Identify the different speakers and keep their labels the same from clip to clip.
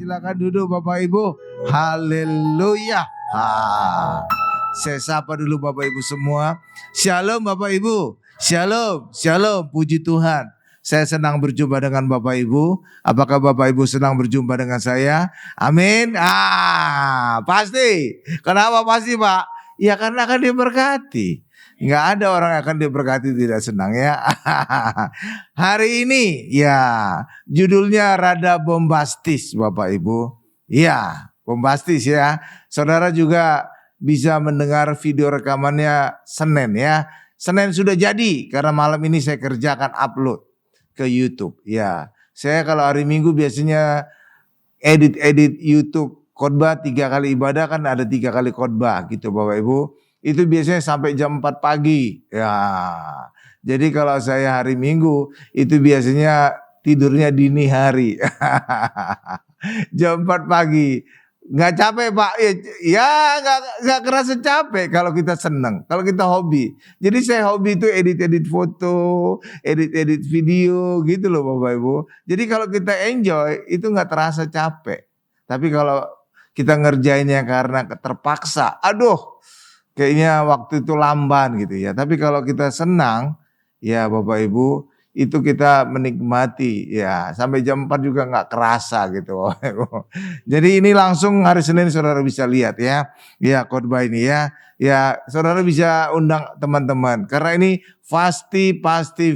Speaker 1: silakan duduk Bapak Ibu. Haleluya. Saya sapa dulu Bapak Ibu semua. Shalom Bapak Ibu. Shalom, shalom, puji Tuhan. Saya senang berjumpa dengan Bapak Ibu. Apakah Bapak Ibu senang berjumpa dengan saya? Amin. Pasti. Kenapa pasti Pak? Ya karena akan diberkati. Nggak ada orang yang akan diberkati tidak senang ya. Hari ini ya judulnya rada bombastis Bapak Ibu. Ya bombastis ya. Saudara juga bisa mendengar video rekamannya Senin ya. Senin sudah jadi karena malam ini saya kerjakan upload ke YouTube. Ya, saya kalau hari Minggu biasanya edit YouTube khotbah 3 kali ibadah kan ada 3 kali khotbah gitu Bapak Ibu. Itu biasanya sampai jam 4 pagi. Ya. Jadi kalau saya hari Minggu itu biasanya tidurnya dini hari. Jam 4 pagi. Nggak capek Pak, ya nggak kerasa capek kalau kita senang, kalau kita hobi. Jadi saya hobi itu edit foto, edit video gitu loh Bapak Ibu. Jadi kalau kita enjoy itu nggak terasa capek. Tapi kalau kita ngerjainnya karena terpaksa, aduh kayaknya waktu itu lamban gitu ya. Tapi kalau kita senang ya Bapak Ibu, itu kita menikmati ya sampai jam 4 juga nggak kerasa gitu. Jadi ini langsung hari Senin saudara bisa lihat ya. Ya khotbah ini ya. Ya saudara bisa undang teman-teman karena ini pasti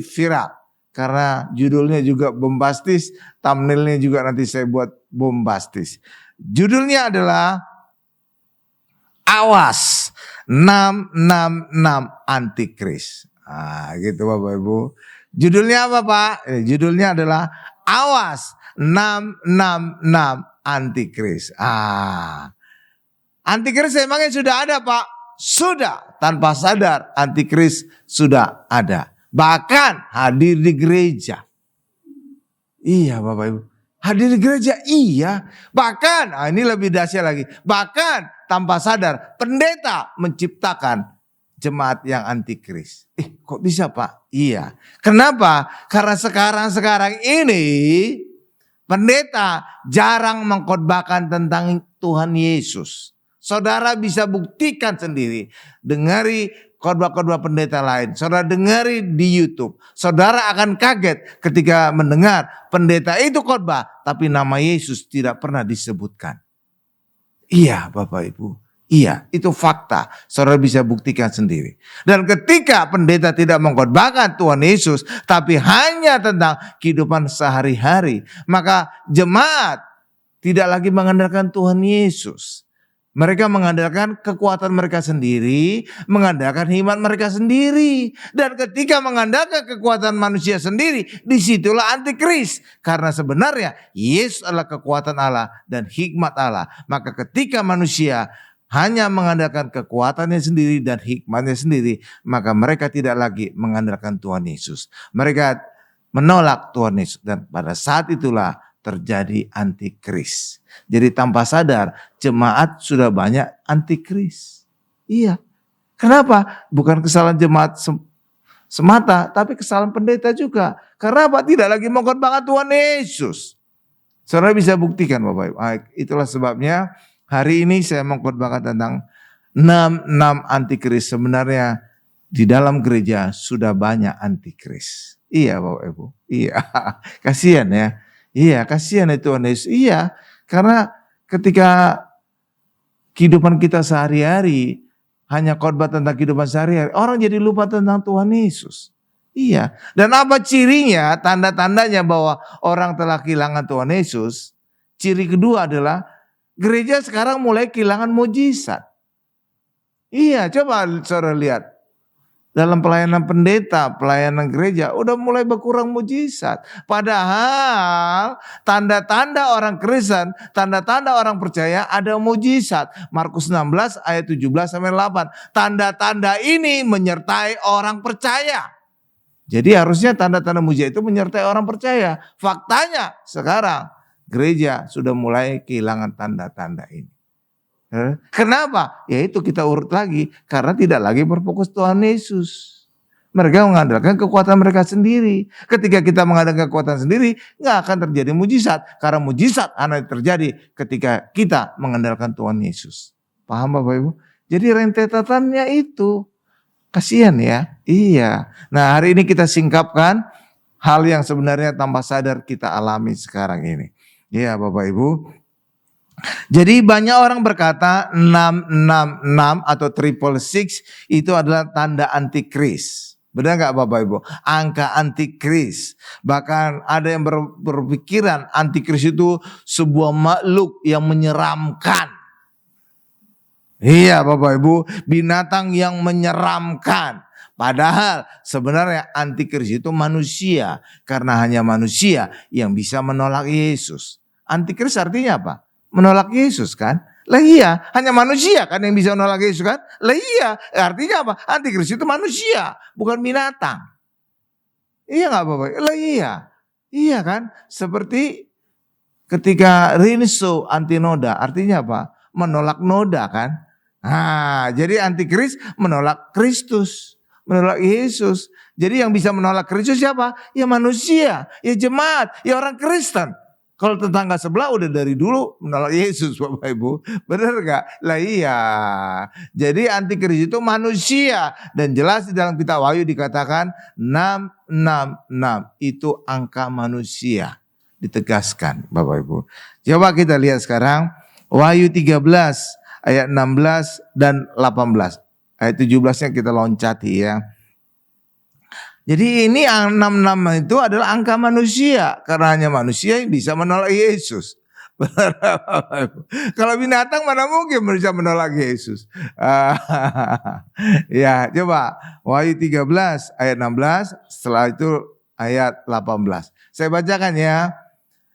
Speaker 1: viral. Karena judulnya juga bombastis, thumbnailnya juga nanti saya buat bombastis. Judulnya adalah Awas 666 Antikris. Gitu Bapak Ibu. Judulnya apa Pak? Judulnya adalah Awas 666 Antikris. Antikris emangnya sudah ada Pak? Sudah, tanpa sadar Antikris sudah ada. Bahkan hadir di gereja. Iya Bapak Ibu. Hadir di gereja iya. Bahkan, ini lebih dahsyat lagi. Bahkan tanpa sadar pendeta menciptakan jemaat yang antikris. Kok bisa Pak? Iya. Kenapa? Karena sekarang ini pendeta jarang mengkhotbahkan tentang Tuhan Yesus. Saudara bisa buktikan sendiri. Dengari khotbah-khotbah pendeta lain. Saudara dengari di YouTube. Saudara akan kaget ketika mendengar pendeta itu khotbah. Tapi nama Yesus tidak pernah disebutkan. Iya Bapak Ibu. Iya, itu fakta. Saudara bisa buktikan sendiri. Dan ketika pendeta tidak mengkhotbahkan Tuhan Yesus, tapi hanya tentang kehidupan sehari-hari, maka jemaat tidak lagi mengandalkan Tuhan Yesus. Mereka mengandalkan kekuatan mereka sendiri, mengandalkan iman mereka sendiri. Dan ketika mengandalkan kekuatan manusia sendiri, disitulah antikris. Karena sebenarnya Yesus adalah kekuatan Allah dan hikmat Allah. Maka ketika manusia hanya mengandalkan kekuatannya sendiri dan hikmatnya sendiri, maka mereka tidak lagi mengandalkan Tuhan Yesus. Mereka menolak Tuhan Yesus dan pada saat itulah terjadi antikris. Jadi tanpa sadar jemaat sudah banyak antikris. Iya. Kenapa? Bukan kesalahan jemaat semata, tapi kesalahan pendeta juga. Karena apa? Tidak lagi mengkhotbahkan Tuhan Yesus. Saudara bisa buktikan Bapak Ibu. Itulah sebabnya hari ini saya mengkhotbahkan tentang 66 antikris. Sebenarnya di dalam gereja sudah banyak antikris. Iya Bapak Ibu. Iya. Kasihan ya. Iya, kasihan itu Tuhan Yesus. Iya, karena ketika kehidupan kita sehari-hari hanya khotbah tentang kehidupan sehari-hari, orang jadi lupa tentang Tuhan Yesus. Iya. Dan apa cirinya, tanda-tandanya bahwa orang telah kehilangan Tuhan Yesus? Ciri kedua adalah gereja sekarang mulai kehilangan mujizat. Iya, coba saudara lihat. Dalam pelayanan pendeta, pelayanan gereja, udah mulai berkurang mujizat. Padahal tanda-tanda orang Kristen, tanda-tanda orang percaya ada mujizat. Markus 16 ayat 17-8. Tanda-tanda ini menyertai orang percaya. Jadi harusnya tanda-tanda mujizat itu menyertai orang percaya. Faktanya sekarang gereja sudah mulai kehilangan tanda-tanda ini. Kenapa? Ya itu kita urut lagi. Karena tidak lagi berfokus Tuhan Yesus. Mereka mengandalkan kekuatan mereka sendiri. Ketika kita mengandalkan kekuatan sendiri, nggak akan terjadi mujizat. Karena mujizat hanya terjadi ketika kita mengandalkan Tuhan Yesus. Paham Bapak Ibu? Jadi rentetannya itu. Kasihan ya. Iya. Nah hari ini kita singkapkan hal yang sebenarnya tanpa sadar kita alami sekarang ini. Iya Bapak Ibu. Jadi banyak orang berkata 666 atau 666 itu adalah tanda antikris. Benar nggak Bapak Ibu? Angka antikris. Bahkan ada yang berpikiran antikris itu sebuah makhluk yang menyeramkan. Iya Bapak Ibu, binatang yang menyeramkan. Padahal sebenarnya antikris itu manusia. Karena hanya manusia yang bisa menolak Yesus. Antikris artinya apa? Menolak Yesus kan? Lah iya, hanya manusia kan yang bisa menolak Yesus kan? Lah iya, artinya apa? Antikris itu manusia, bukan binatang. Iya gak Bapak? Lah iya. Iya kan? Seperti ketika rinso antinoda, artinya apa? Menolak noda kan? Nah, jadi antikris menolak Kristus, menolak Yesus. Jadi yang bisa menolak Kristus siapa? Ya manusia, ya jemaat, ya orang Kristen. Kalau tetangga sebelah udah dari dulu menolak Yesus Bapak Ibu. Benar gak? Lah iya. Jadi antikris itu manusia. Dan jelas di dalam kitab Wahyu dikatakan 666 itu angka manusia. Ditegaskan Bapak Ibu. Coba kita lihat sekarang Wahyu 13 ayat 16 dan 18. Ayat 17-nya kita loncati ya. Jadi ini 66 itu adalah angka manusia. Karena hanya manusia yang bisa menolak Yesus. Kalau binatang mana mungkin bisa menolak Yesus. Ya coba Wahyu 13 ayat 16. Setelah itu ayat 18. Saya bacakan ya.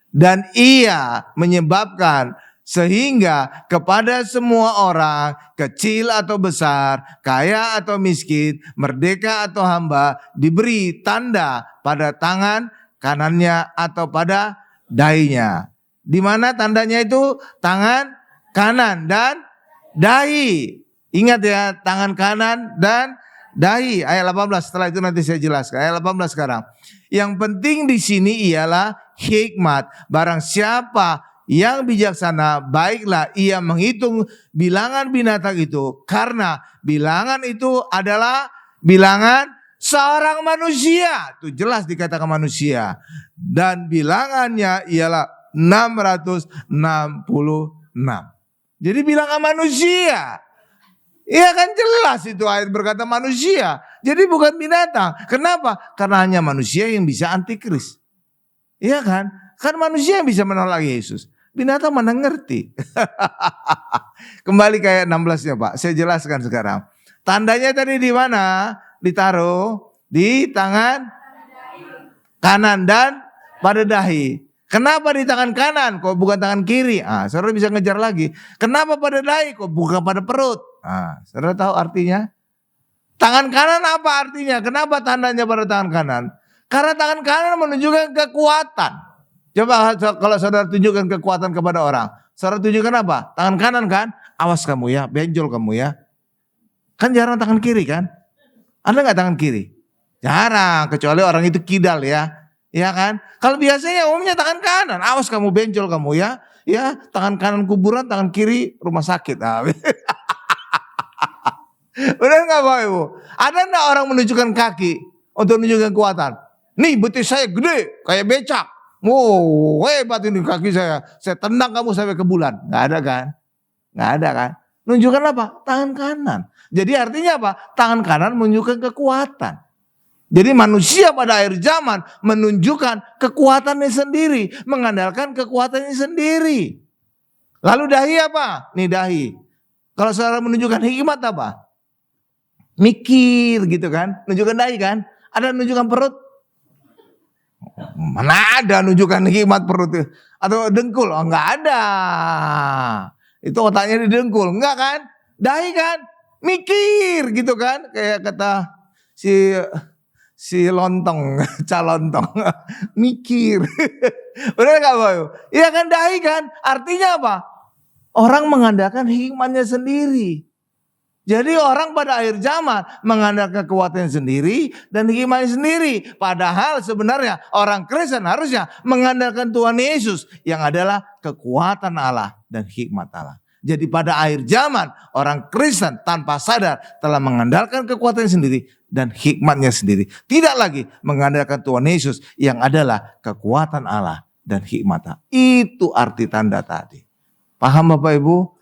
Speaker 1: Dan ia menyebabkan sehingga kepada semua orang, kecil atau besar, kaya atau miskin, merdeka atau hamba, diberi tanda pada tangan kanannya atau pada dahinya. Di mana tandanya itu? Tangan kanan dan dahi. Ingat ya, tangan kanan dan dahi. Ayat 18, setelah itu nanti saya jelaskan. Ayat 18 sekarang. Yang penting di sini ialah hikmat. Barang siapa yang bijaksana, baiklah ia menghitung bilangan binatang itu. Karena bilangan itu adalah bilangan seorang manusia. Itu jelas dikatakan manusia. Dan bilangannya ialah 666. Jadi bilangan manusia. Iya kan jelas itu ayat berkata manusia. Jadi bukan binatang. Kenapa? Karena hanya manusia yang bisa antikris. Iya kan? Kan manusia yang bisa menolak Yesus. Binatang mana ngerti. Kembali ke ayat 16-nya Pak. Saya jelaskan sekarang. Tandanya tadi di mana? Ditaruh di tangan kanan dan pada dahi. Kenapa di tangan kanan? Kok bukan tangan kiri? Saudara bisa ngejar lagi. Kenapa pada dahi? Kok bukan pada perut? Saudara tahu artinya? Tangan kanan apa artinya? Kenapa tandanya pada tangan kanan? Karena tangan kanan menunjukkan kekuatan. Coba kalau saudara tunjukkan kekuatan kepada orang. Saudara tunjukkan apa? Tangan kanan kan? Awas kamu ya, benjol kamu ya. Kan jarang tangan kiri kan? Anda gak tangan kiri? Jarang, kecuali orang itu kidal ya. Ya kan? Kalau biasanya umumnya tangan kanan. Awas kamu benjol kamu ya. Ya, tangan kanan kuburan, tangan kiri rumah sakit. Benar gak Bapak Ibu? Ada gak orang menunjukkan kaki untuk menunjukkan kekuatan? Nih betis saya gede, kayak becak. Wow, hebat ini kaki saya. Saya tendang kamu sampai ke bulan. Gak ada kan? Gak ada kan? Menunjukkan apa? Tangan kanan. Jadi artinya apa? Tangan kanan menunjukkan kekuatan. Jadi manusia pada akhir zaman menunjukkan kekuatannya sendiri. Mengandalkan kekuatannya sendiri. Lalu dahi apa? Nih dahi. Kalau saudara menunjukkan hikmat apa? Mikir gitu kan. Menunjukkan dahi kan. Ada menunjukkan perut? Mana ada nunjukkan hikmat perut atau dengkul? Oh, enggak ada. Itu otaknya di dengkul, enggak kan? Dahi kan? Mikir gitu kan? Kayak kata si lontong, calontong. Mikir. Benar enggak Bapak? Iya kan dahi kan? Artinya apa? Orang mengandalkan hikmatnya sendiri. Jadi orang pada akhir zaman mengandalkan kekuatan sendiri dan hikmatnya sendiri. Padahal sebenarnya orang Kristen harusnya mengandalkan Tuhan Yesus yang adalah kekuatan Allah dan hikmat Allah. Jadi pada akhir zaman orang Kristen tanpa sadar telah mengandalkan kekuatan sendiri dan hikmatnya sendiri. Tidak lagi mengandalkan Tuhan Yesus yang adalah kekuatan Allah dan hikmat Allah. Itu arti tanda tadi. Paham Bapak Ibu?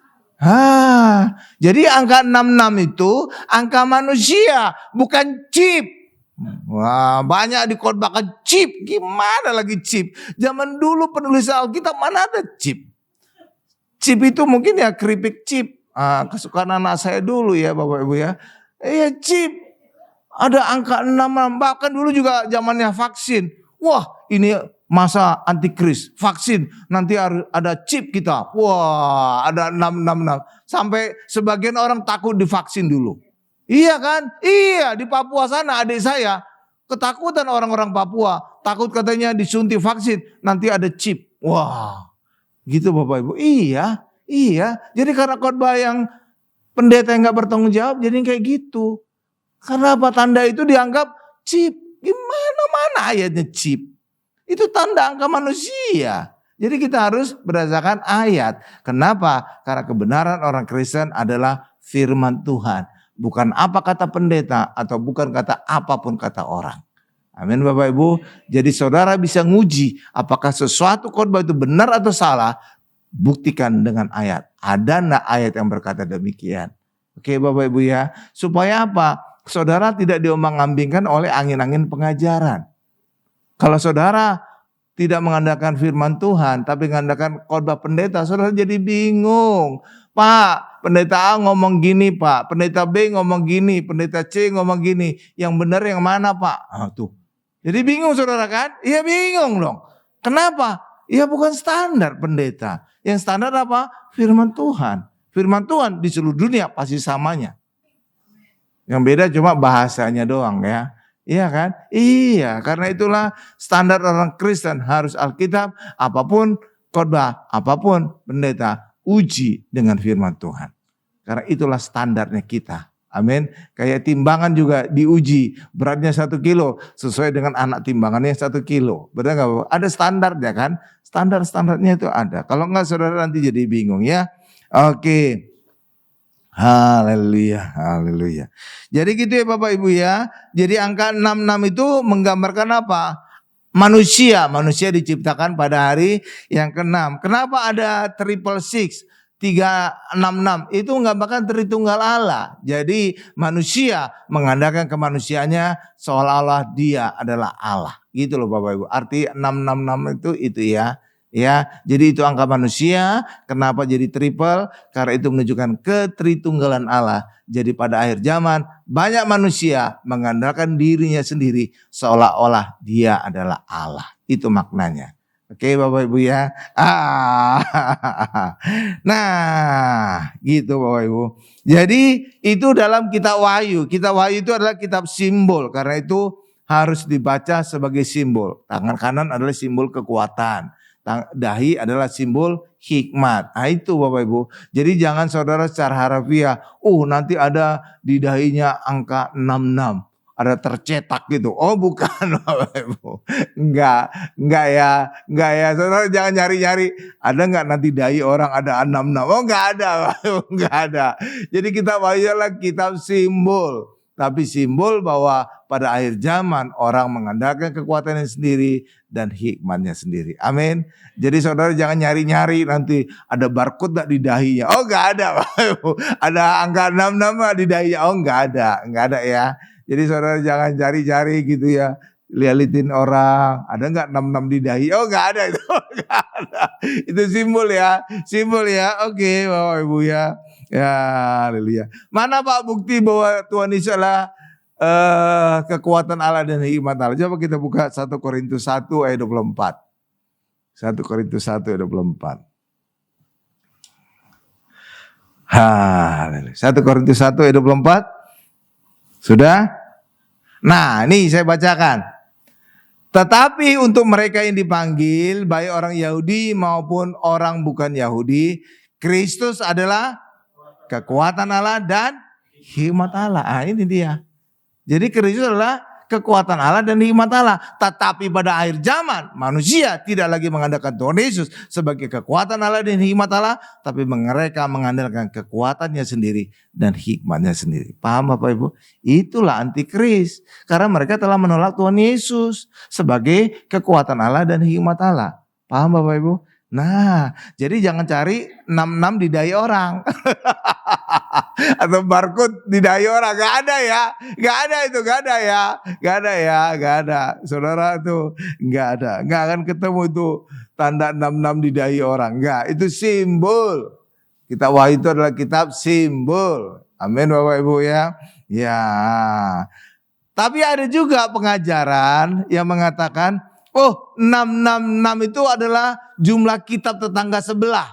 Speaker 1: Jadi angka 66 itu angka manusia, bukan chip. Wah, banyak dikhotbahkan chip. Gimana lagi chip? Zaman dulu penulis Alkitab mana ada chip? Chip itu mungkin ya keripik chip. Kesukaan anak saya dulu ya Bapak Ibu ya. Iya chip. Ada angka 66. Bahkan dulu juga zamannya vaksin. Wah, ini masa antikris, vaksin, nanti harus ada chip kita. Wah, ada 666. Sampai sebagian orang takut divaksin dulu. Iya kan? Iya, di Papua sana adik saya ketakutan orang-orang Papua. Takut katanya disuntik vaksin, nanti ada chip. Wah, gitu Bapak Ibu. Iya. Jadi karena khotbah yang pendeta yang gak bertanggung jawab, jadi kayak gitu. Karena apa? Tanda itu dianggap chip. Gimana mana ayatnya chip? Itu tanda angka manusia. Jadi kita harus berdasarkan ayat. Kenapa? Karena kebenaran orang Kristen adalah firman Tuhan. Bukan apa kata pendeta atau bukan kata apapun kata orang. Amin Bapak Ibu. Jadi saudara bisa nguji apakah sesuatu khotbah itu benar atau salah. Buktikan dengan ayat. Ada enggak ayat yang berkata demikian? Oke Bapak Ibu ya. Supaya apa? Saudara tidak diombang-ambingkan oleh angin-angin pengajaran. Kalau saudara tidak mengandalkan firman Tuhan, tapi mengandalkan khotbah pendeta, saudara jadi bingung. Pak, pendeta A ngomong gini Pak, pendeta B ngomong gini, pendeta C ngomong gini. Yang benar yang mana Pak? Tuh. Jadi bingung saudara kan? Iya bingung dong. Kenapa? Ya bukan standar pendeta. Yang standar apa? Firman Tuhan. Firman Tuhan di seluruh dunia pasti samanya. Yang beda cuma bahasanya doang ya. Iya kan? Iya, karena itulah standar orang Kristen harus Alkitab, apapun khotbah, apapun pendeta, uji dengan firman Tuhan. Karena itulah standarnya kita. Amin. Kayak timbangan juga diuji, beratnya 1 kilo sesuai dengan anak timbangannya 1 kilo. Benar nggak Bapak? Ada standarnya kan? Standar-standarnya itu ada. Kalau nggak saudara nanti jadi bingung ya. Oke. Haleluya, haleluya. Jadi gitu ya Bapak Ibu ya. Jadi angka 66 itu menggambarkan apa? Manusia diciptakan pada hari yang ke-6. Kenapa ada 666? 366 itu menggambarkan Tritunggal Allah. Jadi manusia mengandalkan kemanusiaannya seolah-olah dia adalah Allah. Gitu loh Bapak Ibu. Arti 666 itu ya. Ya, jadi itu angka manusia. Kenapa jadi triple? Karena itu menunjukkan ketritunggalan Allah. Jadi pada akhir zaman banyak manusia mengandalkan dirinya sendiri seolah-olah dia adalah Allah. Itu maknanya. Oke Bapak Ibu ya. Nah, gitu Bapak Ibu. Jadi itu dalam kitab Wahyu. Kitab Wahyu itu adalah kitab simbol. Karena itu harus dibaca sebagai simbol. Tangan kanan adalah simbol kekuatan. Dahi adalah simbol hikmat. Nah itu Bapak Ibu. Jadi jangan saudara secara harfiah, nanti ada di dahinya angka 66. Ada tercetak gitu. Oh bukan Bapak Ibu. Enggak ya. Saudara jangan nyari-nyari. Ada enggak nanti dahi orang ada 66? Oh enggak ada Bapak Ibu. Enggak ada. Jadi kitab Wahyu adalah kitab simbol. Tapi simbol bahwa pada akhir zaman orang mengandalkan kekuatannya sendiri dan hikmatnya sendiri. Amin. Jadi saudara jangan nyari-nyari nanti ada barcode tak di dahinya. Oh enggak ada. Ada angka 66 di dahinya. Oh enggak ada ya. Jadi saudara jangan cari-cari gitu ya. Liatin orang, ada enggak 66 di dahi? Oh enggak ada itu. Enggak ada. Itu simbol ya. Oke, Bapak Ibu ya. Ya, haleluya. Mana Pak bukti bahwa Tuhan Yesus adalah kekuatan Allah dan hikmat Allah? Coba kita buka 1 Korintus 1 ayat 24. 1 Korintus 1 ayat 24. Haleluya. 1 Korintus 1 ayat 24. Sudah? Nah, ini saya bacakan. Tetapi untuk mereka yang dipanggil, baik orang Yahudi maupun orang bukan Yahudi, Kristus adalah kekuatan Allah dan hikmat Allah. Ini dia. Jadi Kristus adalah kekuatan Allah dan hikmat Allah. Tetapi pada akhir zaman manusia tidak lagi mengandalkan Tuhan Yesus sebagai kekuatan Allah dan hikmat Allah. Tapi mereka mengandalkan kekuatannya sendiri dan hikmatnya sendiri. Paham Bapak Ibu? Itulah antikris. Karena mereka telah menolak Tuhan Yesus sebagai kekuatan Allah dan hikmat Allah. Paham Bapak Ibu? Nah, jadi jangan cari 66 di dai orang. Atau barcode di dai orang. Gak ada ya. Gak ada itu. Gak ada ya. Gak ada ya. Gak ada. Saudara itu gak ada. Gak akan ketemu itu tanda 66 di dai orang. Gak. Itu simbol. Kitab Wahyu itu adalah kitab simbol. Amin Bapak Ibu ya. Ya. Tapi ada juga pengajaran yang mengatakan, oh 666 itu adalah jumlah kitab tetangga sebelah.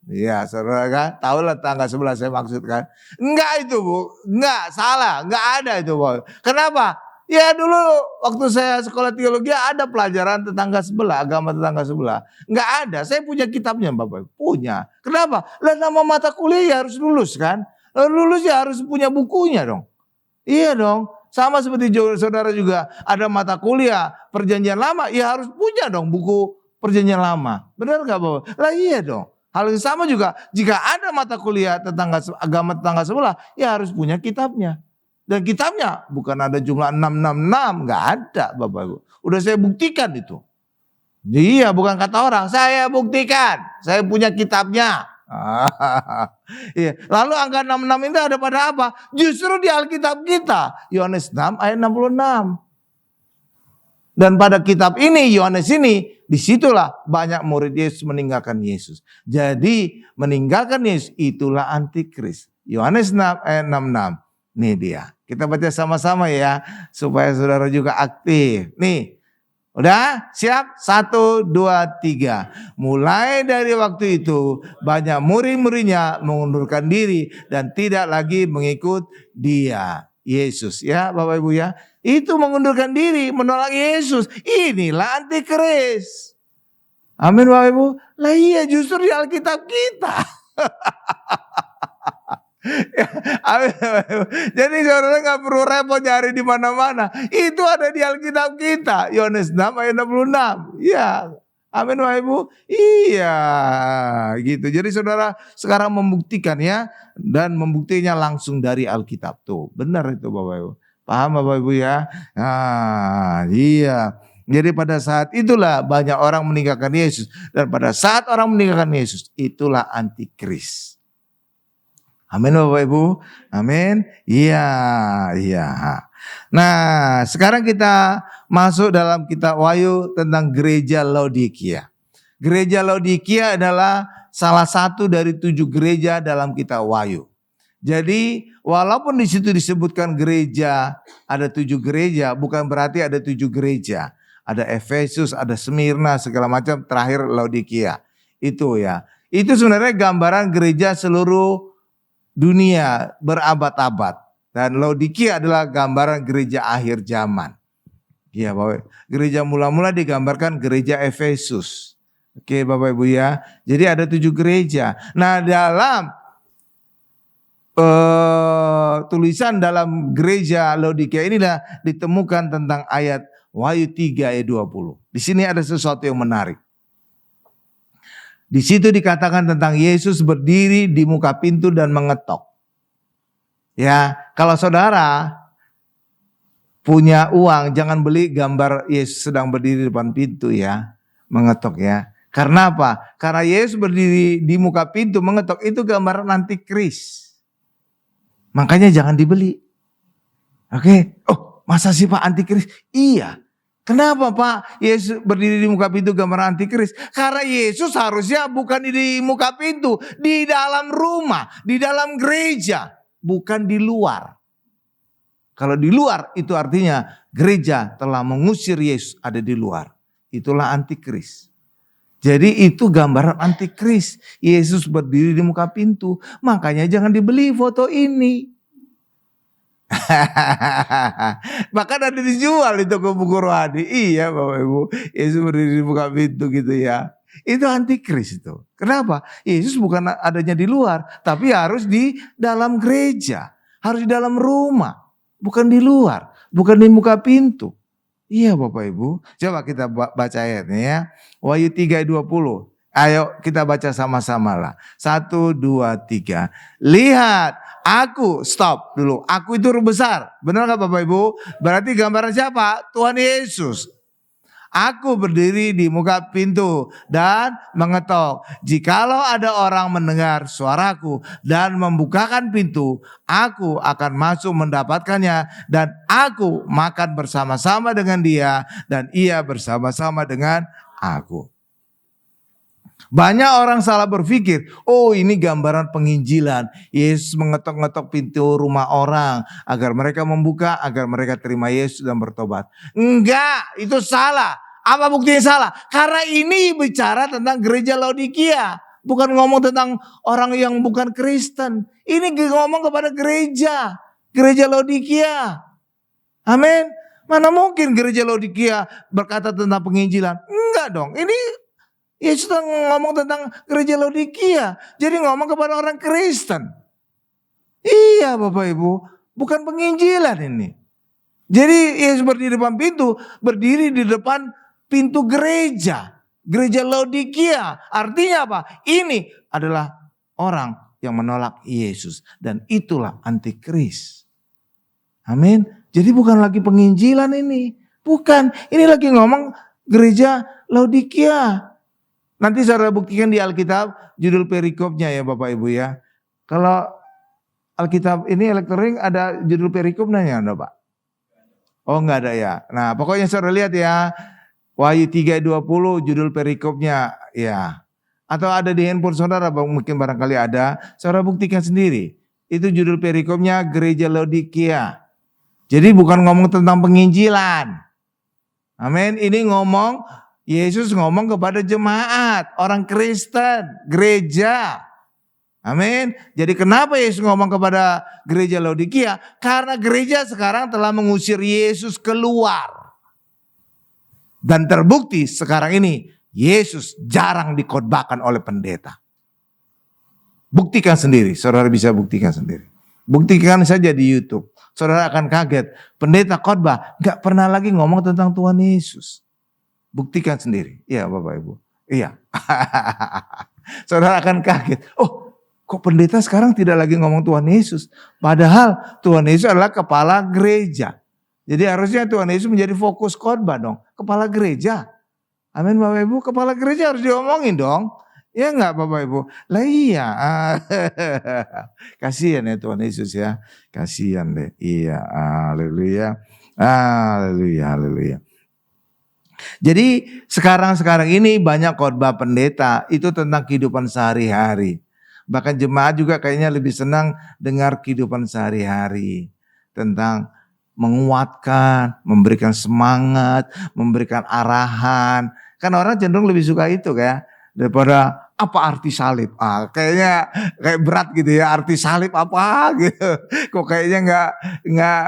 Speaker 1: Iya saudara kan, tahu lah tetangga sebelah saya maksudkan. Enggak itu Bu, enggak salah, enggak ada itu Bu. Kenapa? Ya dulu waktu saya sekolah teologi ada pelajaran tetangga sebelah, agama tetangga sebelah. Enggak ada, saya punya kitabnya Bapak, punya. Kenapa? Lah nama mata kuliah ya harus lulus kan. Lulus ya harus punya bukunya dong. Iya dong. Sama seperti saudara juga ada mata kuliah perjanjian lama, ya harus punya dong buku perjanjian lama. Benar gak Bapak? Lah iya dong. Hal yang sama juga jika ada mata kuliah agama tetangga sebelah, ya harus punya kitabnya. Dan kitabnya bukan ada jumlah 666, gak ada Bapak Ibu. Udah saya buktikan itu. Iya bukan kata orang, saya buktikan. Saya punya kitabnya. Iya. Lalu angka 66 itu ada pada apa? Justru di Alkitab kita. Yohanes 6 ayat 66. Dan pada kitab ini, Yohanes ini, disitulah banyak murid Yesus meninggalkan Yesus. Jadi meninggalkan Yesus itulah antikris. Yohanes 6 ayat 66. Nih dia. Kita baca sama-sama ya. Supaya saudara juga aktif. Nih. Udah siap? 1, 2, 3. Mulai dari waktu itu banyak murid-muridnya mengundurkan diri dan tidak lagi mengikut dia. Yesus ya Bapak Ibu ya. Itu mengundurkan diri, menolak Yesus. Inilah antikris. Amin Bapak Ibu. Lah iya justru di Alkitab kita. Jadi saudara nggak perlu repot nyari di mana-mana. Itu ada di Alkitab kita. Yohanes 6 ayat 66. Iya. Amin Bapak Ibu. Iya, gitu. Jadi saudara sekarang membuktikan ya, dan membuktinya langsung dari Alkitab tuh. Benar itu Bapak Ibu. Paham Bapak Ibu ya? Nah, iya. Jadi pada saat itulah banyak orang meninggalkan Yesus, dan pada saat orang meninggalkan Yesus itulah antikris. Amin Bapak Ibu. Amin. Iya, iya. Nah, sekarang kita masuk dalam kitab Wahyu tentang gereja Laodikia. Gereja Laodikia adalah salah satu dari 7 gereja dalam kitab Wahyu. Jadi, walaupun di situ disebutkan gereja, ada 7 gereja, bukan berarti ada 7 gereja. Ada Efesus, ada Smyrna, segala macam, terakhir Laodikia. Itu ya. Itu sebenarnya gambaran gereja seluruh dunia berabad-abad. Dan Laodikia adalah gambaran gereja akhir zaman. Ya Bapak, gereja mula-mula digambarkan gereja Efesus. Oke Bapak Ibu ya. Jadi ada 7 gereja. Nah dalam tulisan dalam gereja Laodikia inilah ditemukan tentang ayat Wahyu 3 ayat 20. Di sini ada sesuatu yang menarik. Di situ dikatakan tentang Yesus berdiri di muka pintu dan mengetok. Ya, kalau saudara punya uang, jangan beli gambar Yesus sedang berdiri di depan pintu ya, mengetok ya. Karena apa? Karena Yesus berdiri di muka pintu mengetok, itu gambaran antikris. Makanya jangan dibeli. Oke? Oh, masa sih Pak antikris? Iya. Kenapa Pak Yesus berdiri di muka pintu gambaran antikris? Karena Yesus harusnya bukan di muka pintu, di dalam rumah, di dalam gereja, bukan di luar. Kalau di luar itu artinya gereja telah mengusir Yesus, ada di luar. Itulah antikris. Jadi itu gambaran antikris. Yesus berdiri di muka pintu. Makanya jangan dibeli foto ini. Bahkan ada dijual di toko buku rohani. Iya Bapak Ibu, Yesus berdiri di muka pintu gitu ya. Itu antikris itu. Kenapa? Yesus bukan adanya di luar, tapi harus di dalam gereja. harus di dalam rumah, bukan di luar, bukan di muka pintu. Iya Bapak Ibu, coba kita baca ayatnya ya. Wahyu 3:20. Ayo kita baca sama-sama lah. 1, 2, 3. Lihat, aku, stop dulu. Aku itu huruf besar. Benar gak Bapak Ibu? Berarti gambaran siapa? Tuhan Yesus. Aku berdiri di muka pintu dan mengetok. Jikalau ada orang mendengar suaraku dan membukakan pintu, aku akan masuk mendapatkannya dan aku makan bersama-sama dengan dia dan ia bersama-sama dengan aku. Banyak orang salah berpikir, oh ini gambaran penginjilan. Yesus mengetok-ngetok pintu rumah orang agar mereka membuka, agar mereka terima Yesus dan bertobat. Enggak, itu salah. Apa buktinya salah? Karena ini bicara tentang gereja Laodikia. Bukan ngomong tentang orang yang bukan Kristen. Ini ngomong kepada gereja. Gereja Laodikia. Amin. Mana mungkin gereja Laodikia berkata tentang penginjilan? Enggak dong. Ini Yesus ngomong tentang gereja Laodikia. Jadi ngomong kepada orang Kristen. Iya Bapak Ibu. Bukan penginjilan ini. Jadi Yesus berdiri di depan pintu. Berdiri di depan pintu gereja. Gereja Laodikia. Artinya apa? Ini adalah orang yang menolak Yesus. Dan itulah antikris. Amin. Jadi bukan lagi penginjilan ini. Bukan. Ini lagi ngomong gereja Laodikia. Nanti saudara buktikan di Alkitab judul perikopnya ya Bapak Ibu ya. Kalau Alkitab ini elektronik ada judul perikopnya ada Pak? Oh enggak ada ya. Nah pokoknya saudara lihat ya. Wahyu 3:20 judul perikopnya ya. Atau ada di handphone saudara mungkin barangkali ada. Saudara buktikan sendiri. Itu judul perikopnya gereja Laodikia. Jadi bukan ngomong tentang penginjilan. Amin. Ini ngomong, Yesus ngomong kepada jemaat, orang Kristen, gereja. Amin. Jadi kenapa Yesus ngomong kepada gereja Laodikia? Karena gereja sekarang telah mengusir Yesus keluar. Dan terbukti sekarang ini Yesus jarang dikhotbahkan oleh pendeta. Buktikan sendiri, saudara bisa buktikan sendiri. Buktikan saja di YouTube. Saudara akan kaget, pendeta khotbah gak pernah lagi ngomong tentang Tuhan Yesus. Buktikan sendiri. Iya Bapak Ibu. Iya. Saudara akan kaget. Oh kok pendeta sekarang tidak lagi ngomong Tuhan Yesus. Padahal Tuhan Yesus adalah kepala gereja. Jadi harusnya Tuhan Yesus menjadi fokus khotbah dong. Kepala gereja. Amin Bapak Ibu. Kepala gereja harus diomongin dong. Ya enggak Bapak Ibu? Lah iya. Kasihan ya Tuhan Yesus ya. Kasihan deh. Iya. Haleluya. Haleluya. Haleluya. Jadi sekarang ini banyak khotbah pendeta itu tentang kehidupan sehari-hari. Bahkan jemaat juga kayaknya lebih senang dengar kehidupan sehari-hari. Tentang menguatkan, memberikan semangat, memberikan arahan. Kan orang cenderung lebih suka itu kayak daripada apa arti salib. Kayaknya kayak berat gitu ya, arti salib apa gitu. Kok kayaknya nggak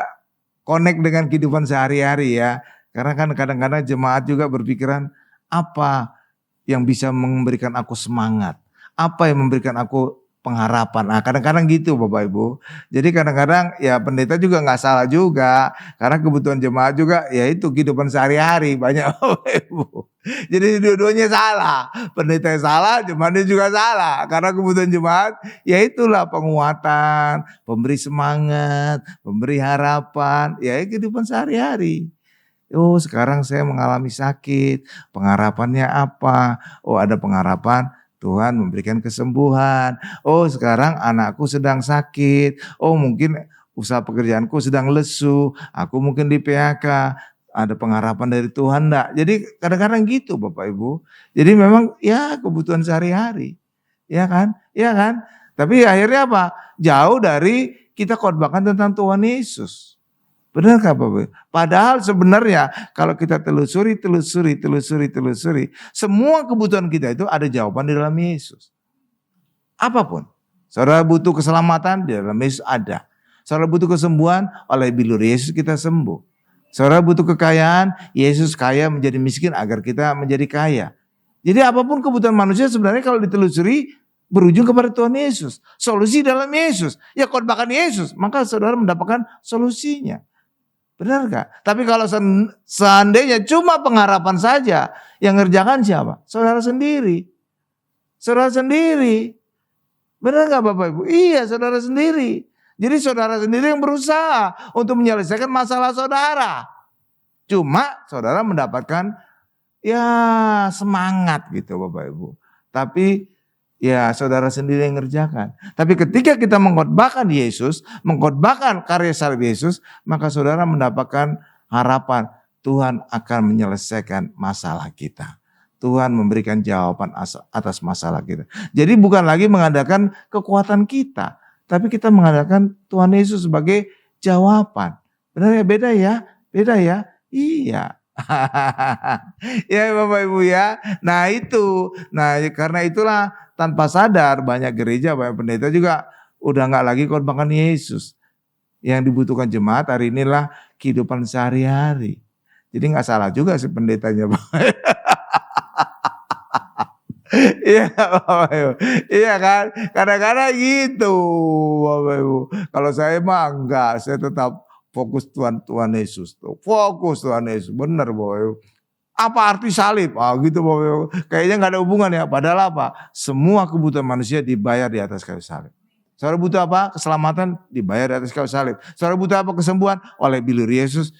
Speaker 1: connect dengan kehidupan sehari-hari ya. Karena kan kadang-kadang jemaat juga berpikiran apa yang bisa memberikan aku semangat, apa yang memberikan aku pengharapan. Kadang-kadang gitu Bapak Ibu. Jadi kadang-kadang ya pendeta juga nggak salah juga. Karena kebutuhan jemaat juga ya itu kehidupan sehari-hari banyak Bapak Ibu. Jadi dua-duanya salah. Pendeta salah, jemaatnya juga salah. Karena kebutuhan jemaat ya itulah penguatan, memberi semangat, memberi harapan. Ya kehidupan sehari-hari. Oh sekarang saya mengalami sakit. Pengharapannya apa? Oh ada pengharapan. Tuhan memberikan kesembuhan. Oh sekarang anakku sedang sakit. Oh mungkin usaha pekerjaanku sedang lesu. Aku mungkin di PHK. Ada pengharapan dari Tuhan enggak? Jadi kadang-kadang gitu Bapak Ibu. Jadi memang ya kebutuhan sehari-hari. Ya kan? Ya kan? Tapi akhirnya apa? Jauh dari kita khotbahkan tentang Tuhan Yesus. Benarkah Bapak? Padahal sebenarnya kalau kita telusuri, semua kebutuhan kita itu ada jawaban di dalam Yesus. Apapun. Saudara butuh keselamatan, di dalam Yesus ada. Saudara butuh kesembuhan, oleh bilur Yesus kita sembuh. Saudara butuh kekayaan, Yesus kaya menjadi miskin agar kita menjadi kaya. Jadi apapun kebutuhan manusia sebenarnya kalau ditelusuri, berujung kepada Tuhan Yesus. Solusi dalam Yesus. Ya khotbahkan Yesus, maka saudara mendapatkan solusinya. Benar gak? Tapi kalau seandainya cuma pengharapan saja, yang ngerjakan siapa? Saudara sendiri. Saudara sendiri. Benar gak Bapak Ibu? Iya, saudara sendiri. Jadi saudara sendiri yang berusaha untuk menyelesaikan masalah saudara. Cuma saudara mendapatkan ya semangat gitu Bapak Ibu. Tapi ya saudara sendiri yang ngerjakan. Tapi ketika kita mengkhotbahkan Yesus, mengkhotbahkan karya salib Yesus, maka saudara mendapatkan harapan Tuhan akan menyelesaikan masalah kita. Tuhan memberikan jawaban atas masalah kita. Jadi bukan lagi mengandalkan kekuatan kita, tapi kita mengandalkan Tuhan Yesus sebagai jawaban. Benar ya? Beda ya? Beda ya? Iya. Ya Bapak Ibu ya. Nah itu. Nah karena itulah tanpa sadar banyak gereja, banyak pendeta juga udah gak lagi khotbahkan Yesus. Yang dibutuhkan jemaat hari inilah kehidupan sehari-hari. Jadi gak salah juga si pendetanya. Iya Bapak Ibu. Iya kan. Kadang-kadang gitu Bapak Ibu. Kalau saya mah enggak. Saya tetap fokus Tuhan Yesus. Fokus Tuhan Yesus. Benar Bapak Ibu. Apa arti salib? Gitu Bapak Ibu. Kayaknya gak ada hubungan ya. Padahal apa? Semua kebutuhan manusia dibayar di atas kayu salib. Saudara butuh apa? Keselamatan dibayar di atas kayu salib. Saudara butuh apa? Kesembuhan oleh bilur Yesus.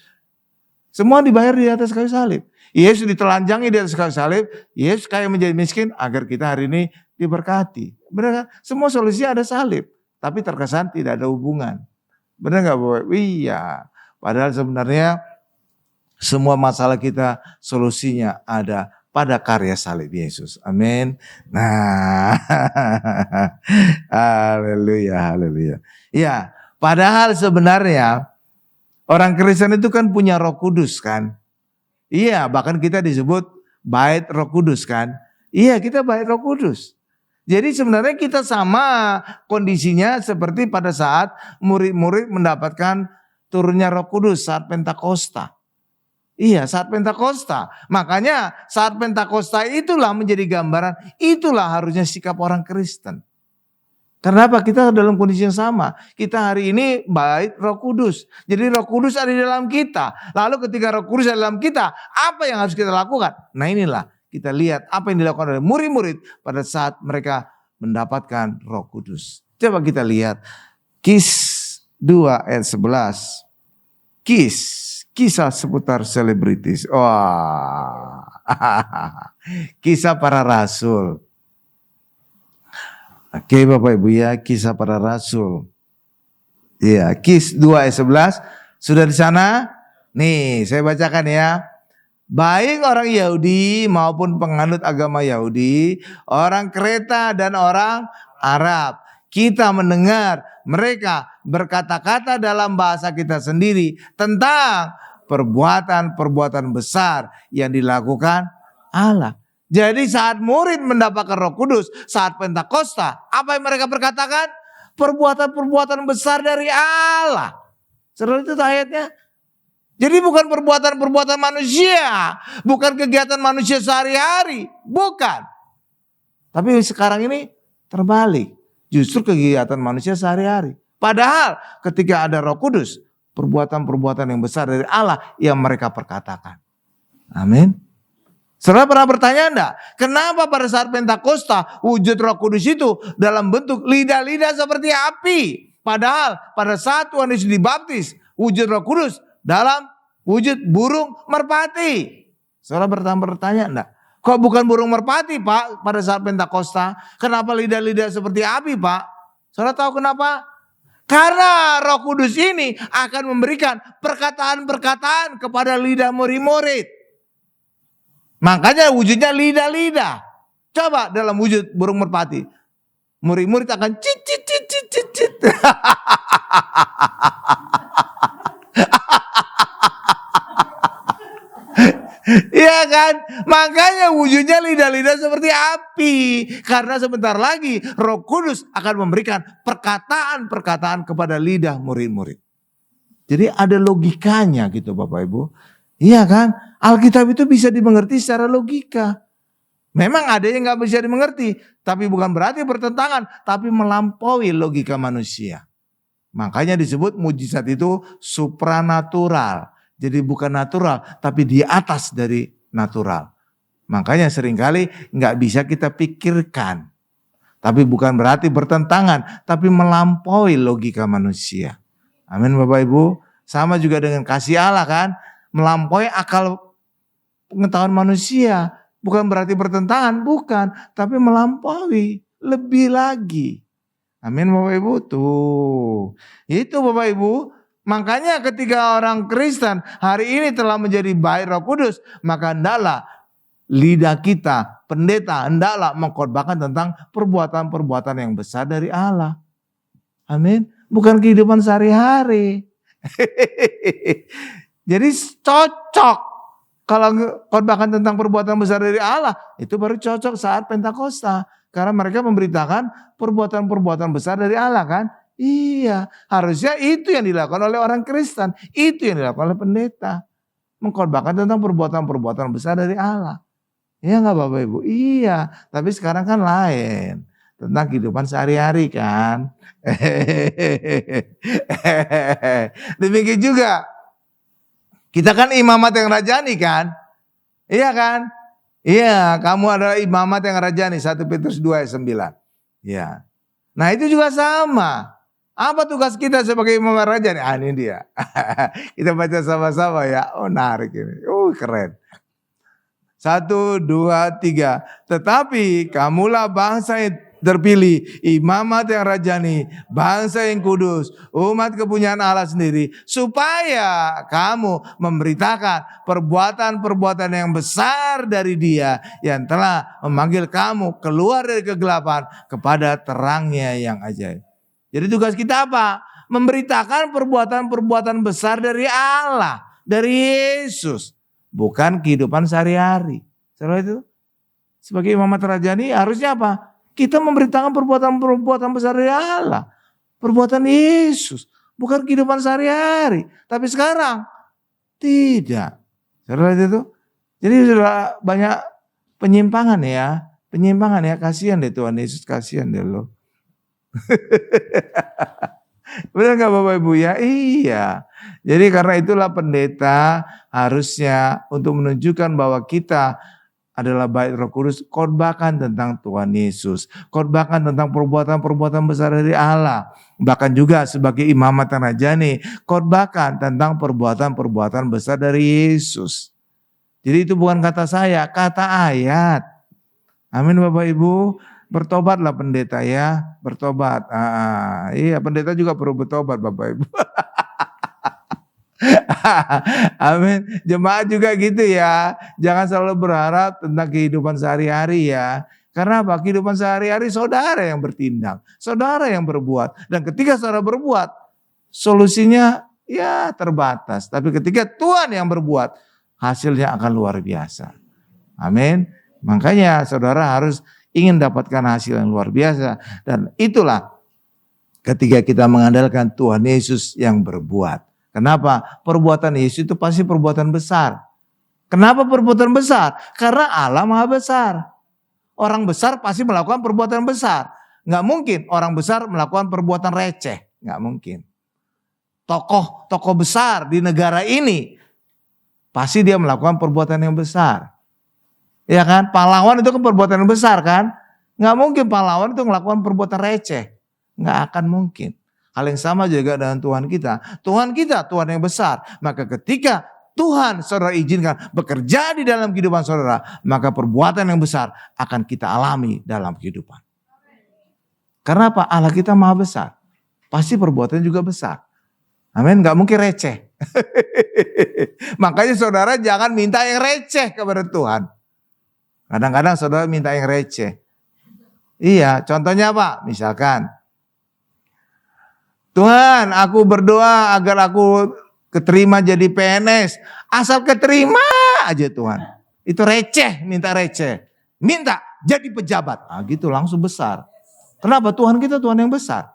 Speaker 1: Semua dibayar di atas kayu salib. Yesus ditelanjangi di atas kayu salib. Yesus kaya menjadi miskin agar kita hari ini diberkati. Benar kan? Semua solusi ada salib. Tapi terkesan tidak ada hubungan. Benar gak Bapak? Iya. Padahal sebenarnya semua masalah kita solusinya ada pada karya salib Yesus. Amin. Nah. Haleluya, haleluya. Ya, padahal sebenarnya orang Kristen itu kan punya Roh Kudus kan. Iya, bahkan kita disebut bait Roh Kudus kan. Iya, kita bait Roh Kudus. Jadi sebenarnya kita sama kondisinya seperti pada saat murid-murid mendapatkan turunnya Roh Kudus saat Pentakosta. Iya, saat Pentakosta. Makanya saat Pentakosta itulah menjadi gambaran, itulah harusnya sikap orang Kristen. Kenapa? Kita dalam kondisi yang sama. Kita hari ini bait Roh Kudus. Jadi Roh Kudus ada di dalam kita. Lalu ketika Roh Kudus ada di dalam kita, apa yang harus kita lakukan? Nah inilah kita lihat apa yang dilakukan oleh murid-murid pada saat mereka mendapatkan Roh Kudus. Coba kita lihat Kis 2 ayat 11. Kisah seputar selebritis. Wah. Kisah para rasul. Oke Bapak Ibu ya, kisah para rasul. Iya, Kis 2 ayat 11. Sudah di sana? Nih, saya bacakan ya. Baik orang Yahudi maupun penganut agama Yahudi, orang Kreta dan orang Arab. Kita mendengar mereka berkata-kata dalam bahasa kita sendiri tentang perbuatan-perbuatan besar yang dilakukan Allah. Jadi saat murid mendapatkan Roh Kudus, saat Pentakosta, apa yang mereka berkatakan? Perbuatan-perbuatan besar dari Allah. Saudara itu ayatnya. Jadi bukan perbuatan-perbuatan manusia, bukan kegiatan manusia sehari-hari, bukan. Tapi sekarang ini terbalik, justru kegiatan manusia sehari-hari. Padahal ketika ada Roh Kudus, perbuatan-perbuatan yang besar dari Allah yang mereka perkatakan. Amin. Saudara pernah bertanya enggak? Kenapa pada saat Pentakosta wujud Roh Kudus itu dalam bentuk lidah-lidah seperti api? Padahal pada saat Tuhan Yesus dibaptis wujud Roh Kudus dalam wujud burung merpati. Saudara bertanya enggak? Kok bukan burung merpati Pak pada saat Pentakosta? Kenapa lidah-lidah seperti api Pak? Saudara tahu kenapa? Karena Roh Kudus ini akan memberikan perkataan-perkataan kepada lidah murid-murid. Makanya wujudnya lidah-lidah. Coba dalam wujud burung merpati. Murid-murid akan cit cit cit cit cit cit. Iya kan? Makanya wujudnya lidah-lidah seperti api. Karena sebentar lagi Roh Kudus akan memberikan perkataan-perkataan kepada lidah murid-murid. Jadi ada logikanya gitu Bapak Ibu. Iya kan? Alkitab itu bisa dimengerti secara logika. Memang ada yang gak bisa dimengerti, tapi bukan berarti bertentangan, tapi melampaui logika manusia. Makanya disebut mujizat itu supranatural. Jadi bukan natural, tapi di atas dari natural. Makanya seringkali gak bisa kita pikirkan. Tapi bukan berarti bertentangan, tapi melampaui logika manusia. Amin Bapak Ibu. Sama juga dengan kasih Allah kan, melampaui akal pengetahuan manusia. Bukan berarti bertentangan, bukan. Tapi melampaui, lebih lagi. Amin Bapak Ibu. Tuh. Itu Bapak Ibu. Makanya ketika orang Kristen hari ini telah menjadi bait Roh Kudus. Maka hendaklah lidah kita, pendeta, hendaklah mengkhotbahkan tentang perbuatan-perbuatan yang besar dari Allah. Amin. Bukan kehidupan sehari-hari. Jadi cocok. Kalau khotbahkan tentang perbuatan besar dari Allah, itu baru cocok saat Pentakosta. Karena mereka memberitakan perbuatan-perbuatan besar dari Allah kan. Iya, harusnya itu yang dilakukan oleh orang Kristen. Itu yang dilakukan oleh pendeta. Mengkhotbahkan tentang perbuatan-perbuatan besar dari Allah. Iya gak Bapak Ibu? Iya, tapi sekarang kan lain. Tentang kehidupan sehari-hari kan. Demikian juga. Kita kan imamat yang rajani kan? Iya kan? Iya, kamu adalah imamat yang rajani. 1 Petrus 2 ayat 9. Iya. Nah itu juga sama. Apa tugas kita sebagai imamat rajani? Ini dia. Kita baca sama-sama ya. Oh menarik ini. Oh keren. 1, 2, 3. Tetapi kamulah bangsa yang terpilih, imamat yang rajani, bangsa yang kudus, umat kepunyaan Allah sendiri, supaya kamu memberitakan perbuatan-perbuatan yang besar dari Dia yang telah memanggil kamu keluar dari kegelapan kepada terangnya yang ajaib. Jadi tugas kita apa? Memberitakan perbuatan-perbuatan besar dari Allah, dari Yesus, bukan kehidupan sehari-hari. Setelah itu, sebagai imamat rajani harusnya apa? Kita memberitakan perbuatan-perbuatan besar dari Allah. Perbuatan Yesus. Bukan kehidupan sehari-hari. Tapi sekarang tidak. Setelah itu. Jadi sudah banyak penyimpangan ya. Penyimpangan ya. Kasihan deh Tuhan Yesus. Kasihan deh lo. Benar gak Bapak Ibu ya? Iya. Jadi karena itulah pendeta harusnya untuk menunjukkan bahwa kita adalah bait Roh Kudus, khotbahkan tentang Tuhan Yesus, khotbahkan tentang perbuatan-perbuatan besar dari Allah. Bahkan juga sebagai imamat yang rajani, khotbahkan tentang perbuatan-perbuatan besar dari Yesus. Jadi itu bukan kata saya, kata ayat. Amin Bapak Ibu. Bertobatlah pendeta ya, bertobat. Iya pendeta juga perlu bertobat Bapak Ibu. Amin. Jemaat juga gitu ya. Jangan selalu berharap tentang kehidupan sehari-hari ya. Karena apa? Kehidupan sehari-hari saudara yang bertindak. Saudara yang berbuat. Dan ketika saudara berbuat, solusinya ya terbatas. Tapi ketika Tuhan yang berbuat, hasilnya akan luar biasa. Amin. Makanya saudara harus ingin dapatkan hasil yang luar biasa. Dan itulah ketika kita mengandalkan Tuhan Yesus yang berbuat. Kenapa? Perbuatan Yesus itu pasti perbuatan besar. Kenapa perbuatan besar? Karena Allah Maha Besar. Orang besar pasti melakukan perbuatan besar. Nggak mungkin orang besar melakukan perbuatan receh. Nggak mungkin. Tokoh besar di negara ini pasti dia melakukan perbuatan yang besar. Ya kan? Pahlawan itu kan perbuatan yang besar kan? Nggak mungkin pahlawan itu melakukan perbuatan receh. Nggak akan mungkin. Hal yang sama juga dengan Tuhan kita. Tuhan kita, Tuhan yang besar. Maka ketika Tuhan saudara izinkan bekerja di dalam kehidupan saudara, maka perbuatan yang besar akan kita alami dalam kehidupan. Karena apa? Allah kita Maha Besar. Pasti perbuatan juga besar. Amin, gak mungkin receh. Makanya saudara jangan minta yang receh kepada Tuhan. Kadang-kadang saudara minta yang receh. Iya, contohnya apa? Misalkan, Tuhan, aku berdoa agar aku keterima jadi PNS. Asal keterima aja Tuhan. Itu receh, minta receh. Minta jadi pejabat. Nah, gitu langsung besar. Kenapa? Tuhan kita Tuhan yang besar.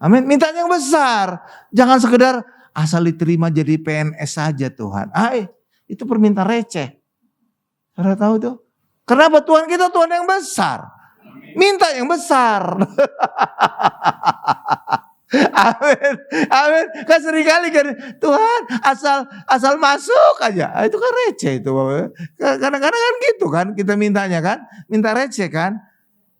Speaker 1: Amin. Minta yang besar. Jangan sekedar asal diterima jadi PNS saja Tuhan. Itu permintaan receh. Saudara tahu tuh? Kenapa? Tuhan kita Tuhan yang besar. Minta yang besar. Amin. Amin. Kan seringkali kan Tuhan asal masuk aja. Itu kan receh itu. Kadang-kadang kan gitu kan kita mintanya kan. Minta receh kan.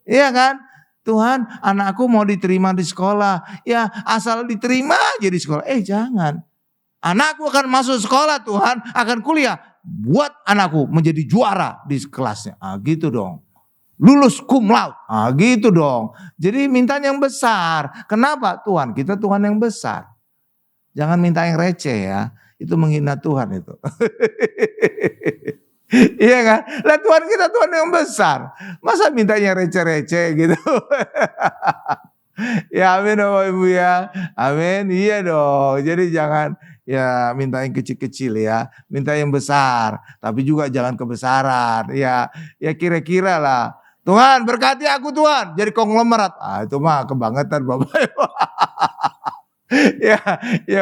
Speaker 1: Iya kan? Tuhan, anakku mau diterima di sekolah. Ya, asal diterima aja di sekolah. Jangan. Anakku akan masuk sekolah, Tuhan, akan kuliah. Buat anakku menjadi juara di kelasnya. Gitu dong. Lulus cum laude. Gitu dong. Jadi minta yang besar. Kenapa? Tuhan, kita Tuhan yang besar. Jangan minta yang receh ya. Itu menghina Tuhan itu. Iya kan? Lah Tuhan kita Tuhan yang besar. Masa mintanya receh-receh gitu. Ya amin Bapak Ibu ya. Amin. Iya dong. Jadi jangan ya minta yang kecil-kecil ya. Minta yang besar. Tapi juga jangan kebesaran. Ya kira-kira lah. Tuhan berkati aku Tuhan. Jadi konglomerat. Itu mah kebangetan Bapak Ibu. Ya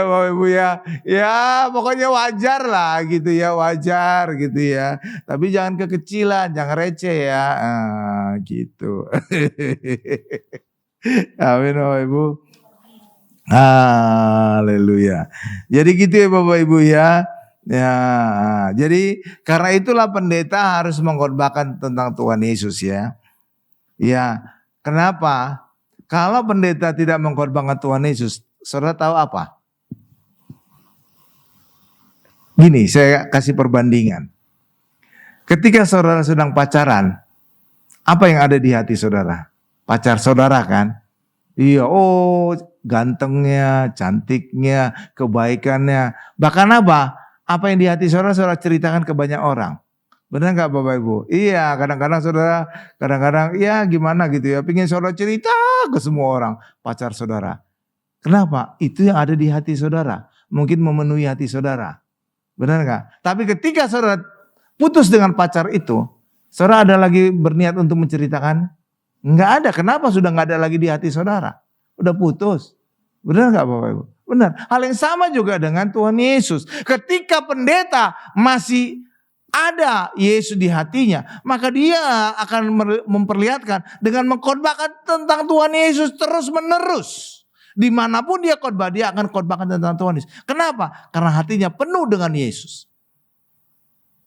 Speaker 1: Bapak Ibu ya. Ya pokoknya wajar lah gitu ya. Wajar gitu ya. Tapi jangan kekecilan. Jangan receh ya. Gitu. Amin Bapak Ibu. Haleluya. Jadi gitu ya Bapak Ibu ya. Ya, jadi karena itulah pendeta harus mengkhotbahkan tentang Tuhan Yesus ya. Ya, kenapa? Kalau pendeta tidak mengkhotbahkan Tuhan Yesus, saudara tahu apa? Gini, saya kasih perbandingan. Ketika saudara sedang pacaran, apa yang ada di hati saudara? Pacar saudara kan? Iya, gantengnya, cantiknya, kebaikannya. Bahkan apa yang di hati saudara ceritakan ke banyak orang. Benar gak Bapak Ibu? Iya, kadang-kadang saudara, ya gimana gitu ya. Pengen saudara cerita ke semua orang, pacar saudara. Kenapa? Itu yang ada di hati saudara. Mungkin memenuhi hati saudara. Benar gak? Tapi ketika saudara putus dengan pacar itu, saudara ada lagi berniat untuk menceritakan? Enggak ada. Kenapa sudah gak ada lagi di hati saudara? Udah putus. Benar gak Bapak Ibu? Benar. Hal yang sama juga dengan Tuhan Yesus. Ketika pendeta masih ada Yesus di hatinya, maka dia akan memperlihatkan dengan mengkhotbahkan tentang Tuhan Yesus terus menerus. Dimanapun dia khotbah, dia akan khotbahkan tentang Tuhan Yesus. Kenapa? Karena hatinya penuh dengan Yesus.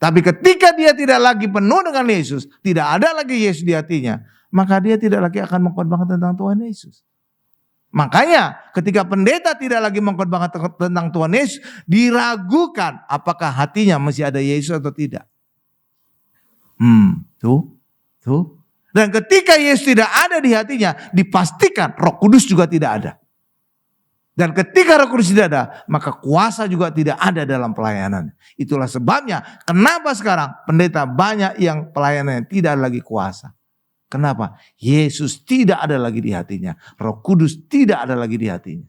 Speaker 1: Tapi ketika dia tidak lagi penuh dengan Yesus, tidak ada lagi Yesus di hatinya, maka dia tidak lagi akan mengkhotbahkan tentang Tuhan Yesus. Makanya ketika pendeta tidak lagi mengkhotbahkan tentang Tuhan Yesus, diragukan apakah hatinya masih ada Yesus atau tidak. Tuh. Dan ketika Yesus tidak ada di hatinya, dipastikan Roh Kudus juga tidak ada. Dan ketika Roh Kudus tidak ada, maka kuasa juga tidak ada dalam pelayanan. Itulah sebabnya kenapa sekarang pendeta banyak yang pelayanannya tidak lagi kuasa. Kenapa? Yesus tidak ada lagi di hatinya. Roh Kudus tidak ada lagi di hatinya.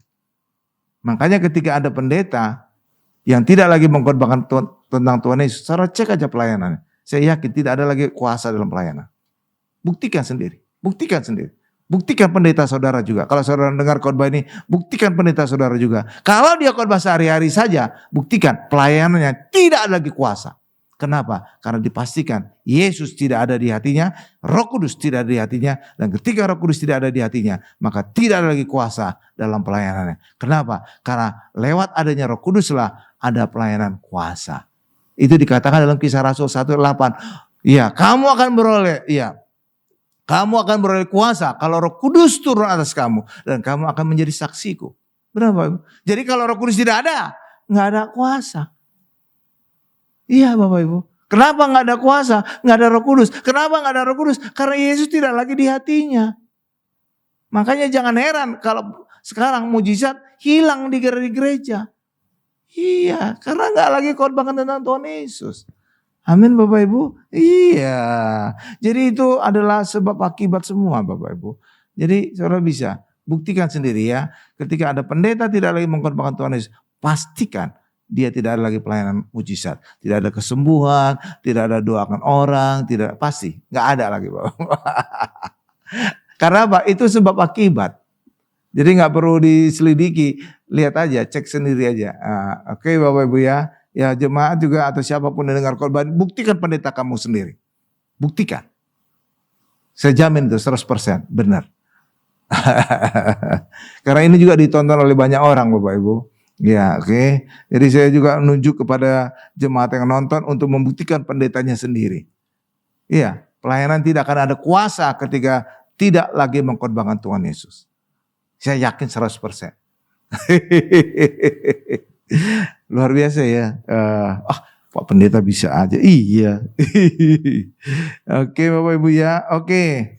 Speaker 1: Makanya ketika ada pendeta yang tidak lagi mengkhotbahkan tentang Tuhan Yesus, saudara cek aja pelayanannya. Saya yakin tidak ada lagi kuasa dalam pelayanan. Buktikan sendiri. Buktikan pendeta saudara juga. Kalau saudara dengar khotbah ini, buktikan pendeta saudara juga. Kalau dia khotbah sehari-hari saja, buktikan pelayanannya tidak ada lagi kuasa. Kenapa? Karena dipastikan Yesus tidak ada di hatinya, Roh Kudus tidak ada di hatinya, dan ketika Roh Kudus tidak ada di hatinya, maka tidak ada lagi kuasa dalam pelayanannya. Kenapa? Karena lewat adanya Roh Kuduslah ada pelayanan kuasa. Itu dikatakan dalam Kisah Rasul 1:8. Iya, kamu akan beroleh kuasa kalau Roh Kudus turun atas kamu, dan kamu akan menjadi saksiku. Berapa? Jadi kalau Roh Kudus tidak ada, nggak ada kuasa. Iya Bapak Ibu. Kenapa gak ada kuasa? Gak ada Roh Kudus. Kenapa gak ada Roh Kudus? Karena Yesus tidak lagi di hatinya. Makanya jangan heran kalau sekarang mujizat hilang di gereja. Iya, karena gak lagi khotbahkan tentang Tuhan Yesus. Amin Bapak Ibu. Iya. Jadi itu adalah sebab akibat semua Bapak Ibu. Jadi saudara bisa buktikan sendiri ya. Ketika ada pendeta tidak lagi mengkhotbahkan Tuhan Yesus, pastikan dia tidak ada lagi pelayanan mujizat. Tidak ada kesembuhan, tidak ada doakan orang, pasti nggak ada lagi Bapak. Karena apa? Itu sebab akibat. Jadi nggak perlu diselidiki, lihat aja, cek sendiri aja. Oke Bapak Ibu ya, jemaat juga atau siapapun yang dengar khotbah, buktikan pendeta kamu sendiri. Buktikan. Saya jamin itu 100% benar. Karena ini juga ditonton oleh banyak orang Bapak Ibu. Ya, oke. Jadi saya juga menunjuk kepada jemaat yang nonton untuk membuktikan pendetanya sendiri. Iya, pelayanan tidak akan ada kuasa ketika tidak lagi mengkorbankan Tuhan Yesus. Saya yakin 100%. Luar biasa ya. Pak Pendeta bisa aja. Iya. Oke Bapak Ibu ya. Oke.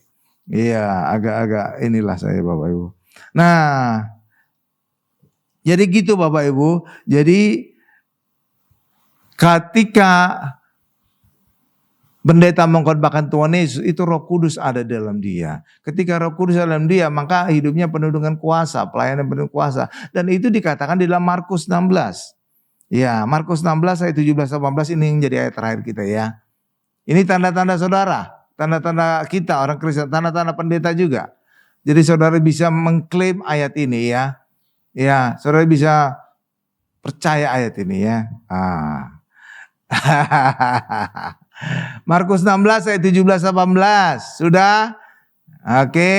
Speaker 1: Iya, agak-agak inilah saya Bapak Ibu. Nah, jadi gitu Bapak Ibu. Jadi ketika pendeta mengkhotbahkan Tuhan Yesus, itu Roh Kudus ada dalam dia. Ketika Roh Kudus ada dalam dia, maka hidupnya penuh dengan kuasa, pelayanan penuh kuasa. Dan itu dikatakan di dalam Markus 16. Ya, Markus 16 ayat 17-18 ini yang jadi ayat terakhir kita ya. Ini tanda-tanda saudara, tanda-tanda kita orang Kristen, tanda-tanda pendeta juga. Jadi saudara bisa mengklaim ayat ini ya. Ya, saudara bisa percaya ayat ini ya. Markus 16 ayat 17-18. Sudah? Oke.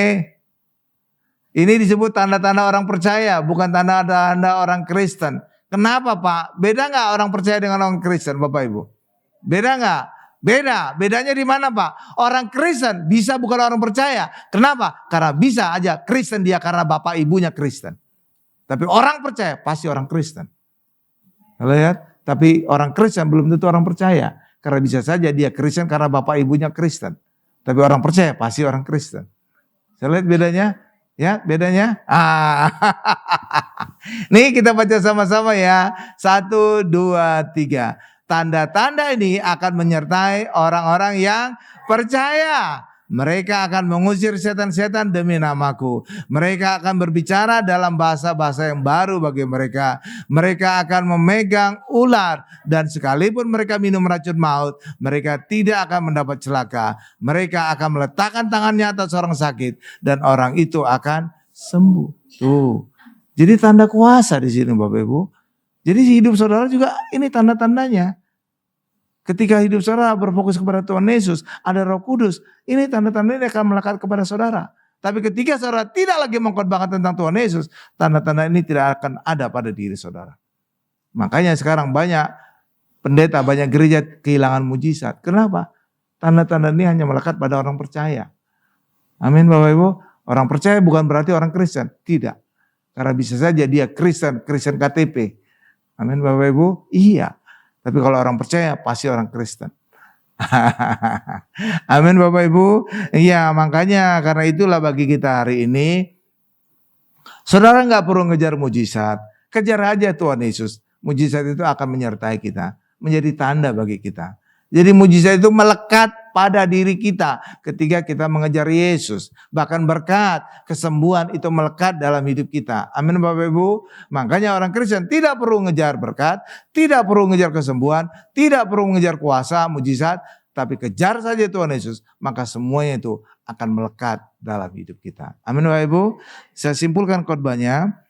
Speaker 1: Ini disebut tanda-tanda orang percaya, bukan tanda-tanda orang Kristen. Kenapa Pak? Beda nggak orang percaya dengan orang Kristen Bapak Ibu? Beda nggak? Beda. Bedanya di mana Pak? Orang Kristen bisa bukan orang percaya. Kenapa? Karena bisa aja Kristen dia karena bapak ibunya Kristen. Tapi orang percaya pasti orang Kristen. Lihat, tapi orang Kristen belum tentu orang percaya. Karena bisa saja dia Kristen karena bapak ibunya Kristen. Tapi orang percaya pasti orang Kristen. Saya lihat bedanya. Ya, bedanya. Nih kita baca sama-sama ya. 1, 2, 3. Tanda-tanda ini akan menyertai orang-orang yang percaya. Mereka akan mengusir setan-setan demi namaku. Mereka akan berbicara dalam bahasa-bahasa yang baru bagi mereka. Mereka akan memegang ular. Dan sekalipun mereka minum racun maut, mereka tidak akan mendapat celaka. Mereka akan meletakkan tangannya atas orang sakit. Dan orang itu akan sembuh. Tuh. Jadi tanda kuasa di sini Bapak Ibu. Jadi hidup saudara juga ini tanda-tandanya. Ketika hidup saudara berfokus kepada Tuhan Yesus, ada Roh Kudus, ini tanda-tanda ini akan melekat kepada saudara. Tapi ketika saudara tidak lagi mengkhotbahkan tentang Tuhan Yesus, tanda-tanda ini tidak akan ada pada diri saudara. Makanya sekarang banyak pendeta, banyak gereja kehilangan mujizat. Kenapa? Tanda-tanda ini hanya melekat pada orang percaya. Amin Bapak Ibu. Orang percaya bukan berarti orang Kristen. Tidak. Karena bisa saja dia Kristen KTP. Amin Bapak Ibu. Iya. Tapi kalau orang percaya pasti orang Kristen. Amin Bapak Ibu. Iya makanya karena itulah bagi kita hari ini. Saudara gak perlu ngejar mujizat. Kejar aja Tuhan Yesus. Mujizat itu akan menyertai kita. Menjadi tanda bagi kita. Jadi mujizat itu melekat pada diri kita ketika kita mengejar Yesus. Bahkan berkat, kesembuhan itu melekat dalam hidup kita. Amin Bapak Ibu. Makanya orang Kristen tidak perlu ngejar berkat, tidak perlu ngejar kesembuhan, tidak perlu ngejar kuasa, mujizat. Tapi kejar saja Tuhan Yesus, maka semuanya itu akan melekat dalam hidup kita. Amin Bapak Ibu. Saya simpulkan khotbahnya.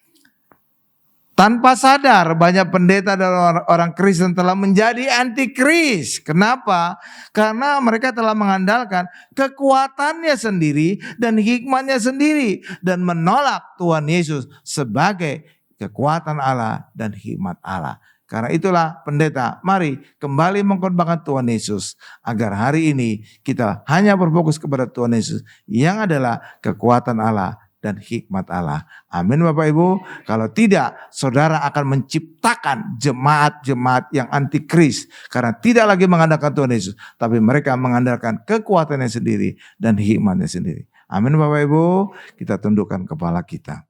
Speaker 1: Tanpa sadar banyak pendeta dan orang Kristen telah menjadi antikris. Kenapa? Karena mereka telah mengandalkan kekuatannya sendiri dan hikmatnya sendiri. Dan menolak Tuhan Yesus sebagai kekuatan Allah dan hikmat Allah. Karena itulah pendeta, mari kembali mengkhotbahkan Tuhan Yesus. Agar hari ini kita hanya berfokus kepada Tuhan Yesus. Yang adalah kekuatan Allah dan hikmat Allah. Amin Bapak Ibu. Kalau tidak, saudara akan menciptakan jemaat-jemaat yang antikris. Karena tidak lagi mengandalkan Tuhan Yesus. Tapi mereka mengandalkan kekuatannya sendiri dan hikmatnya sendiri. Amin Bapak Ibu. Kita tundukkan kepala kita.